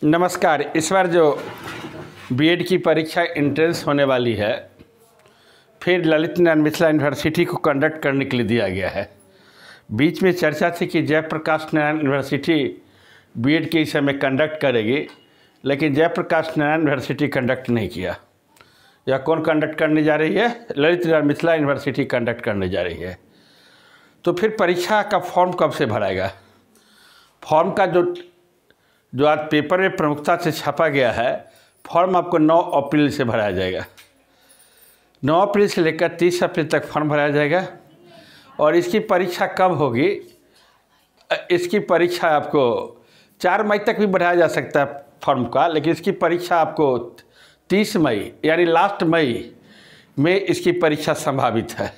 नमस्कार। इस बार जो बीएड की परीक्षा एंट्रेंस होने वाली है, फिर ललित नारायण मिथिला यूनिवर्सिटी को कंडक्ट करने के लिए दिया गया है। बीच में चर्चा थी कि जयप्रकाश नारायण यूनिवर्सिटी बीएड के इस समय कंडक्ट करेगी, लेकिन जयप्रकाश नारायण यूनिवर्सिटी कंडक्ट नहीं किया। यह कौन कंडक्ट करने जा रही है? ललित नारायण मिथिला यूनिवर्सिटी कंडक्ट करने जा रही है। तो फिर परीक्षा का फॉर्म कब से भराएगा? फॉर्म का जो आज पेपर में प्रमुखता से छापा गया है, फॉर्म आपको 9 अप्रैल से भराया जाएगा। 9 अप्रैल से लेकर 30 अप्रैल तक फॉर्म भराया जाएगा। और इसकी परीक्षा कब होगी? इसकी परीक्षा आपको 4 मई तक भी बढ़ाया जा सकता है फॉर्म का, लेकिन इसकी परीक्षा आपको 30 मई यानी लास्ट मई में इसकी परीक्षा संभावित है,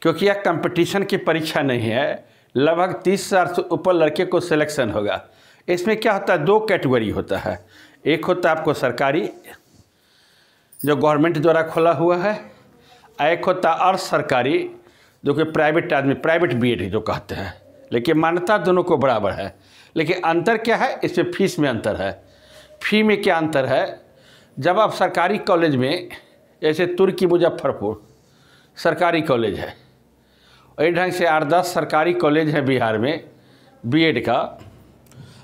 क्योंकि यह कंपटीशन की परीक्षा नहीं है। लगभग 30,000 से ऊपर लड़के को सिलेक्शन होगा। इसमें क्या होता है, 2 कैटेगरी होता है। एक होता है आपको सरकारी, जो गवर्नमेंट द्वारा खोला हुआ है, एक होता है अर्ध सरकारी, जो कि प्राइवेट आदमी, प्राइवेट बीएड जो कहते हैं। लेकिन मान्यता दोनों को बराबर है। लेकिन अंतर क्या है? इसमें फीस में अंतर है। फी में क्या अंतर है? जब आप सरकारी कॉलेज में, जैसे तुर्की मुजफ्फरपुर सरकारी कॉलेज है, और ढंग से 8-10 सरकारी कॉलेज है बिहार में बीएड का।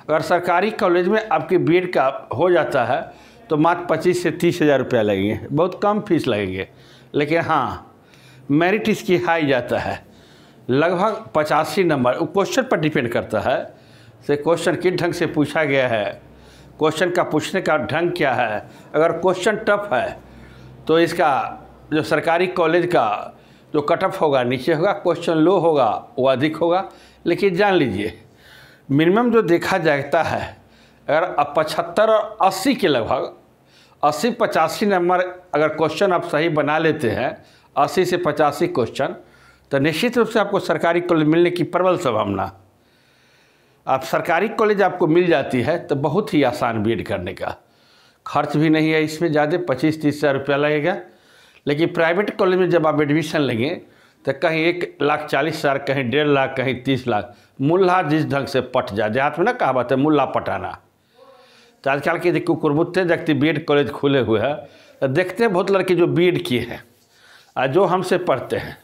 अगर सरकारी कॉलेज में आपके बीएड का हो जाता है तो मात्र 25 से 30 हज़ार रुपया लगेंगे, बहुत कम फीस लगेंगे। लेकिन हाँ, मेरिट इसकी हाई जाता है, लगभग 85 नंबर। क्वेश्चन पर डिपेंड करता है से क्वेश्चन किस ढंग से पूछा गया है, क्वेश्चन का पूछने का ढंग क्या है। अगर क्वेश्चन टफ है तो इसका जो सरकारी कॉलेज का जो कट ऑफ होगा नीचे होगा, क्वेश्चन लो होगा वो अधिक होगा। लेकिन जान लीजिए, मिनिमम जो देखा जाता है, अगर 75 और 80 के लगभग 80-85 नंबर अगर क्वेश्चन आप सही बना लेते हैं, 80 से 85 क्वेश्चन, तो निश्चित रूप से आपको सरकारी कॉलेज मिलने की प्रबल संभावना। आप सरकारी कॉलेज आपको मिल जाती है तो बहुत ही आसान बीएड करने का, खर्च भी नहीं है इसमें ज़्यादा, 25-30 हज़ार रुपया लगेगा। लेकिन प्राइवेट कॉलेज में जब आप एडमिशन लेंगे तो कहीं 1,40,000, कहीं 1.5 लाख, कहीं 30 लाख। मुल्ला जिस ढंग से पट जाए, देहात में ना कहावत है मुल्ला पटाना। तो आजकल के देखो कुरबुत्ते देखते बीएड कॉलेज खुले हुए हैं, तो देखते हैं बहुत लड़के जो बीएड किए हैं और जो हमसे पढ़ते हैं,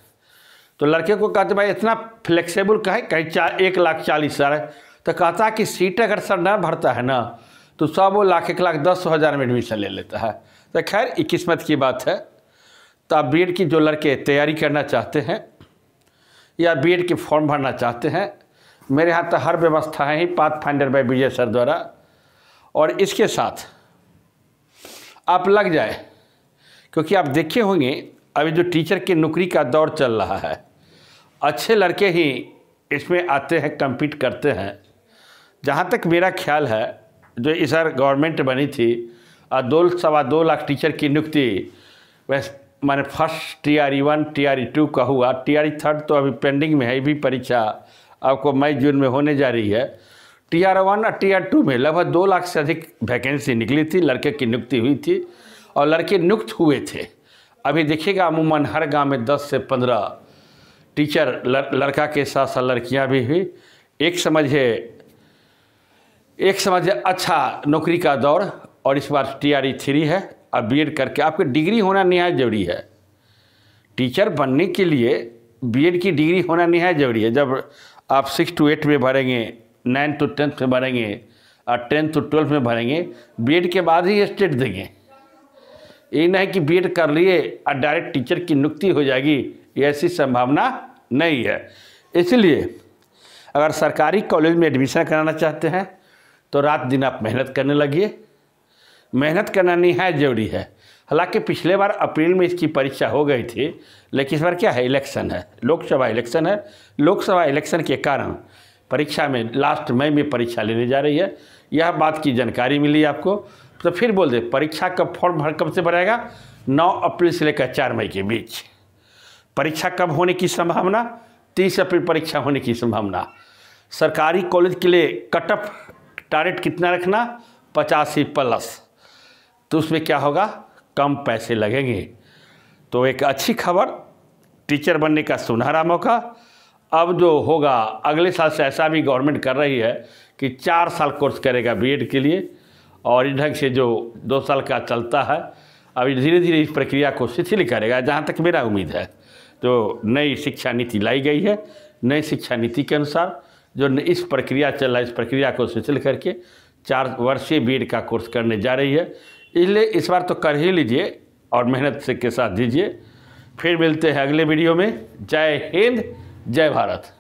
तो लड़के को कहते भाई इतना फ्लेक्सिबल का है, कहीं 1,40,000 है, तो कहता है कि सीट अगर सर ना भरता है ना तो 100 लाख 1,10,000 में एडमिशन ले लेता है। तो खैर ये किस्मत की बात है। तो आप बीएड की जो लड़के तैयारी करना चाहते हैं या बीएड के फॉर्म भरना चाहते हैं, मेरे यहाँ तो हर व्यवस्था है ही पाथफाइंडर बाय विजय सर द्वारा। और इसके साथ आप लग जाए, क्योंकि आप देखे होंगे अभी जो टीचर की नौकरी का दौर चल रहा है, अच्छे लड़के ही इसमें आते हैं, compete करते हैं। जहाँ तक मेरा ख्याल है, जो इस बार गवर्नमेंट बनी थी और 2-2.25 लाख टीचर की नियुक्ति, वैसे माने फर्स्ट TRE1 TRE2 का हुआ, TRE3 तो अभी पेंडिंग में है, ये भी परीक्षा आपको मई-जून में होने जा रही है। TR1 और TR2 में लगभग 2 लाख से अधिक वैकेंसी निकली थी, लड़के की नियुक्ति हुई थी और लड़के नियुक्त हुए थे। अभी देखिएगा अमूमन हर गांव में 10 से 15 टीचर लड़का के साथ साथ लड़कियां भी हुई। एक समझे अच्छा नौकरी का दौर। और इस बार TRE3 है और बीएड करके आपकी डिग्री होना निहायत ज़रूरी है। टीचर बनने के लिए बीएड की डिग्री होना निहायत ज़रूरी है। जब आप 6 to 8 में भरेंगे, 9 to 10 में भरेंगे और 10 to 12 में भरेंगे, बीएड के बाद ही स्टेट देंगे। ये नहीं कि बीएड कर लिए और डायरेक्ट टीचर की नियुक्ति हो जाएगी, ये ऐसी संभावना नहीं है। इसलिए अगर सरकारी कॉलेज में एडमिशन कराना चाहते हैं तो रात दिन आप मेहनत करने लगिए। मेहनत करना निहायत ज़रूरी है। हालांकि पिछले बार अप्रैल में इसकी परीक्षा हो गई थी, लेकिन इस बार क्या है, इलेक्शन है, लोकसभा इलेक्शन है। लोकसभा इलेक्शन के कारण परीक्षा में लास्ट मई में परीक्षा लेने जा रही है, यह बात की जानकारी मिली आपको। तो फिर बोल दे परीक्षा का फॉर्म कब से भरेगा? 9 अप्रैल से लेकर 4 मई के बीच। परीक्षा कब होने की संभावना? 30 अप्रैल परीक्षा होने की संभावना। सरकारी कॉलेज के लिए कट ऑफ टारगेट कितना रखना? 85+। तो उसमें क्या होगा, कम पैसे लगेंगे। तो एक अच्छी खबर, टीचर बनने का सुनहरा मौका। अब जो होगा अगले साल से ऐसा भी गवर्नमेंट कर रही है कि 4 साल कोर्स करेगा बीएड के लिए, और इस ढंग से जो 2 साल का चलता है अभी धीरे धीरे इस प्रक्रिया को शिथिल करेगा, जहाँ तक मेरा उम्मीद है। तो नई शिक्षा नीति लाई गई है, नई शिक्षा नीति के अनुसार जो इस प्रक्रिया चल रहा है, इस प्रक्रिया को शिथिल करके 4 वर्षीय बीएड का कोर्स करने जा रही है। इसलिए इस बार तो कर ही लीजिए और मेहनत से के साथ दीजिए। फिर मिलते हैं अगले वीडियो में। जय हिंद, जय भारत।